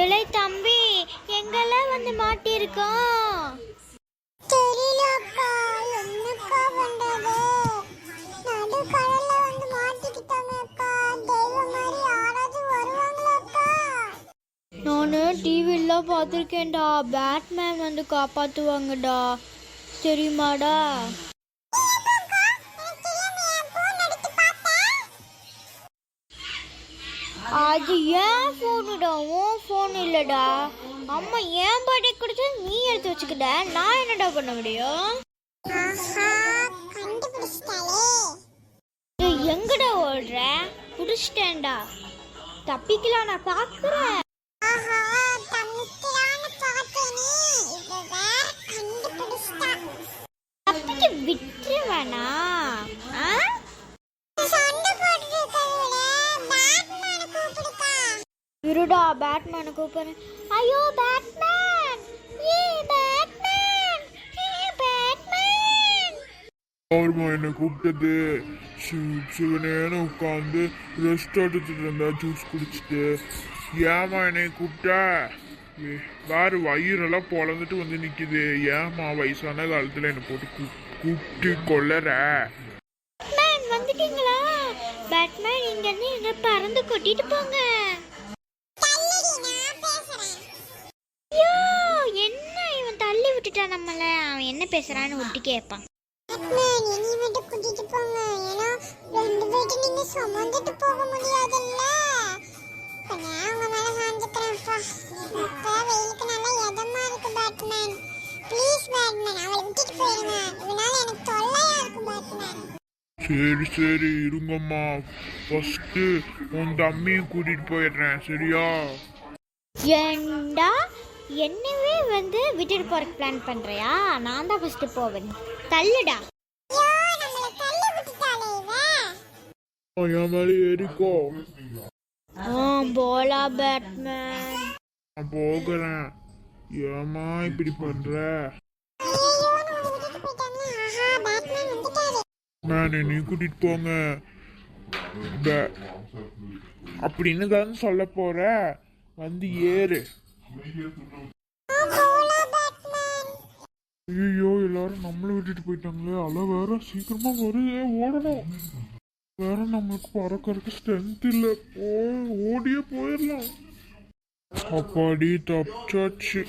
இலை தம்பி, எங்கெல்லாம் வந்து மாட்டியிருக்கோம்? தெரியலக்கா, என்னக்கா பண்றது? நடுக்கடல்ல வந்து மாட்டிக்கிட்டாங்கக்கா. தெய்வம் மாதிரி யாராவது வருவாங்களாக்கா? நானு டிவிலாம் பார்த்துருக்கேன்டா. பேட்மேன் வந்து காப்பாற்றுவாங்கடா, தெரியுமாடா? அது ஏன் ஃபோனுடா, உன் ஃபோன் இல்லைடா. அம்மா ஏன் பர்த்டே கொடுத்து நீ எடுத்து வச்சுக்கிட்ட, நான் என்னடா பண்ண முடியும்? எங்கடா ஓடுற? புடிச்சிட்டேன்டா, தப்பிக்கலாம் நான் பாக்குறேன். தப்பிக்க விட்டுருவேனா? இருடா, பேட்மேனை கூப்பிடுறேன். ஐயோ பேட்மேன், ஏ பேட்மேன், ஏ பேட்மேன். அவருமா என்னை கூப்பிட்டது. சிவனேன்னு உட்காந்து ரெஸ்ட் எடுத்துட்டு இருந்தா, ஜூஸ் குடிச்சிட்டு. ஏமா என்னை கூப்பிட்டா? வேறு வயிறெல்லாம் பொழந்துட்டு வந்து நிக்குது. ஏமா வயசான காலத்துல என்னை போட்டு கூப்பிட்டு கொள்ளற? பேட்மேன் வந்துட்டீங்களா? பேட்மேன் இங்க இருந்து என்ன பறந்து கொட்டிட்டு போங்க. என்ன இவன் தள்ளி விட்டுட்டான் நம்மள. அவன் என்ன பேசுறான்னு விட்டு கேட்பான். சரி சரி இருங்கம்மா, ஃபர்ஸ்ட் உன் தம்பியும் கூட்டிட்டு போயிடுறேன், சரியா? ஏண்டா என்னவே வந்து விட்டுட்டு போறதுக்கு பிளான் பண்றியா? நான் தான் ஃபர்ஸ்ட் போவேன், தள்ளுடா. என் மேலே ஏறிக்கோ. போலா பேட்மேன். நான் போகிறேன். ஏமா இப்படி பண்ற? நான் நீ கூட்டிட்டு போங்க அப்படின்னு தான் சொல்ல போற. வந்து ஏறு. ஐயோ, எல்லாரும் நம்மள விட்டுட்டு போயிட்டாங்களே. அல வேற சீக்கிரமா வருது, ஓடணும். வேற நம்மளுக்கு பறக்கிறதுக்கு ஸ்ட்ரென்த் இல்லை. ஓடியே போயிடலாம். அப்பாடி தப்பிச்சாச்சு.